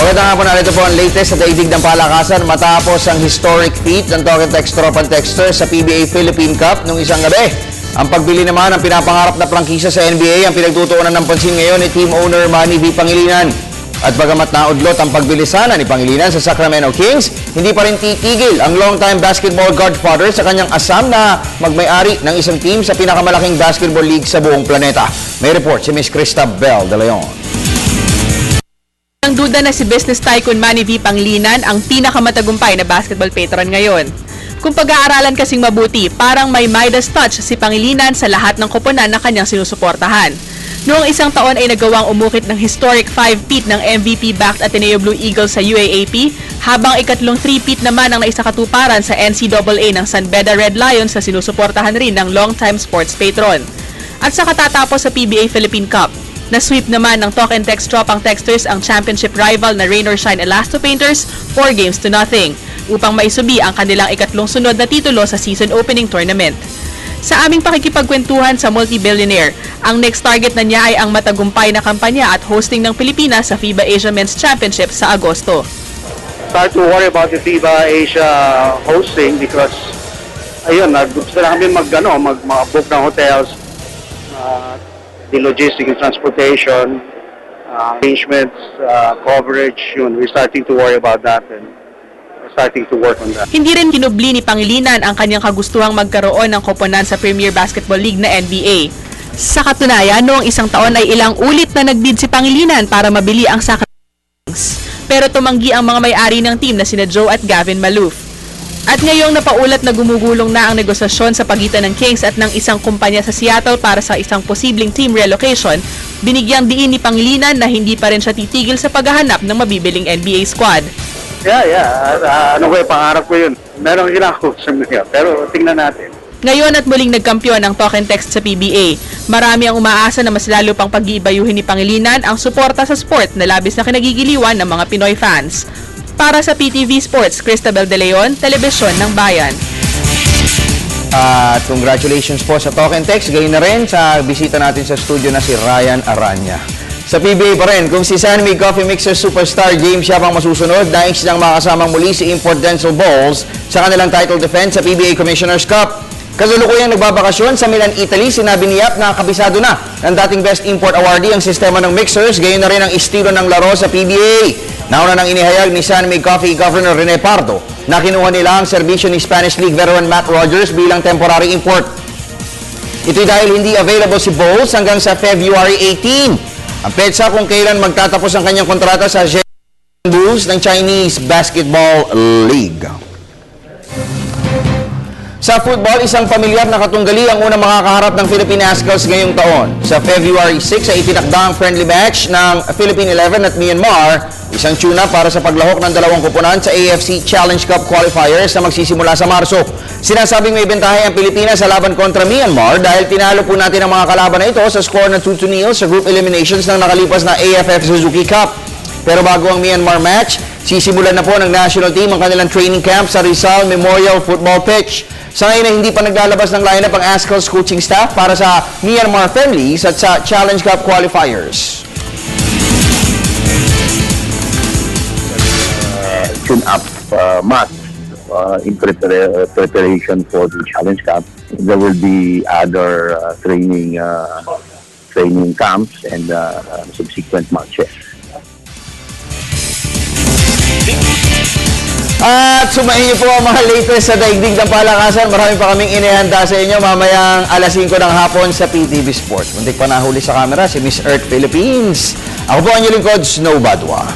Magandang hapon, narito po ang latest sa daigdig ng palakasan matapos ang historic feat ng Talk and Text Tropan Texter sa PBA Philippine Cup nung isang gabi. Ang pagbili naman ng pinapangarap na prangkisa sa NBA ang pinagtutuunan ng pansin ngayon ni team owner Manny V. Pangilinan. At bagamat naudlot ang pagbili sana ni Pangilinan sa Sacramento Kings, hindi pa rin titigil ang long-time basketball godfather sa kanyang asam na magmay-ari ng isang team sa pinakamalaking basketball league sa buong planeta. May report si Ms. Cristabel De Leon. Ang duda na si business tycoon Manny V. Pangilinan ang pinakamatagumpay na basketball patron ngayon. Kung pag-aaralan kasing mabuti, parang may Midas touch si Pangilinan sa lahat ng koponan na kanyang sinusuportahan. Noong isang taon ay nagawang umukit ng historic 5-peat ng MVP-backed Ateneo Blue Eagles sa UAAP, habang ikatlong 3-peat naman ang naisakatuparan sa NCAA ng San Beda Red Lions na sinusuportahan rin ng long-time sports patron. At sa katatapos sa PBA Philippine Cup, na-sweep naman ng Talk and Text Tropang Texters ang championship rival na Rain or Shine Elasto Painters 4-0 upang maisubi ang kanilang ikatlong sunod na titulo sa season opening tournament. Sa aming pakikipagkwentuhan sa multi-billionaire, ang next target na niya ay ang matagumpay na kampanya at hosting ng Pilipinas sa FIBA Asia Men's Championship sa Agosto. Start to worry about the FIBA Asia hosting because ayun, gusto na kami mag-book ng hotels, the logistics and transportation, arrangements, coverage, yun, we're starting to worry about that and starting to work on that. Hindi rin kinubli ni Pangilinan ang kanyang kagustuhang magkaroon ng koponan sa Premier Basketball League na NBA. Sa katunayan, noong isang taon ay ilang ulit na nagbid si Pangilinan para mabili ang Sacramento Kings. Pero tumanggi ang mga may-ari ng team na sina Joe at Gavin Maloof. At ngayong napaulat na gumugulong na ang negosasyon sa pagitan ng Kings at ng isang kumpanya sa Seattle para sa isang posibleng team relocation, binigyang diin ni Pangilinan na hindi pa rin siya titigil sa paghahanap ng mabibiling NBA squad. Ano ko yung pangarap ko yun. Meron kinakausap niya, pero tingnan natin. Ngayon at muling nagkampiyon ang Talk and Text sa PBA. Marami ang umaasa na mas lalo pang pag-iibayuhin ni Pangilinan ang suporta sa sport na labis na kinagigiliwan ng mga Pinoy fans. Para sa PTV Sports, Cristabel De Leon, Telebisyon ng Bayan. At congratulations po sa Talk and Text. Gayon na rin sa bisita natin sa studio na si Ryan Aranya. Sa PBA pa rin, kung si San Mig Coffee Mixer Superstar James Yap ang masusunod, dahil silang makasamang muli si Import Denzel Balls sa kanilang title defense sa PBA Commissioner's Cup. Kasalukuyang nagbabakasyon sa Milan, Italy, sinabi ni Yap na kabisado na ng dating Best Import Awardee ang sistema ng mixers, gayon na rin ang estilo ng laro sa PBA. Nauna nang inihayag ni San Mig Coffee Governor Rene Pardo na kinuha nila ang serbisyo ni Spanish League veteran Matt Rogers bilang temporary import. Ito'y dahil hindi available si Bowles hanggang sa February 18. Ang petsa kung kailan magtatapos ang kanyang kontrata sa Bulls ng Chinese Basketball League. Sa football, isang pamilyar na katunggali ang unang makakaharap ng Philippine Ascals ngayong taon. Sa February 6 ay itinakda ang friendly match ng Philippine 11 at Myanmar, isang tune-up para sa paglahok ng dalawang koponan sa AFC Challenge Cup qualifiers na magsisimula sa Marso. Sinasabing may bentahe ang Pilipinas sa laban kontra Myanmar dahil tinalo po natin ang mga kalaban na ito sa score ng 2-0 sa group eliminations ng nakalipas na AFF Suzuki Cup. Pero bago ang Myanmar match, sisimulan na po ng national team ang kanilang training camp sa Rizal Memorial Football Pitch. Sa ngayon ay hindi pa naglalabas ng lineup ang Ascals coaching staff para sa Myanmar friendlies at sa Challenge Cup qualifiers. Tune-up month in preparation for the Challenge Cup. There will be other training camps and subsequent matches. At sumahin niyo po ang mga latest sa daigdig ng palakasan. Marami pa kaming inihanda sa inyo mamayang alas 5 ng hapon sa PTV Sports. Muntik pa nahuli sa camera si Miss Earth Philippines. Ako po ang inyong lingkod, Snow Badwa.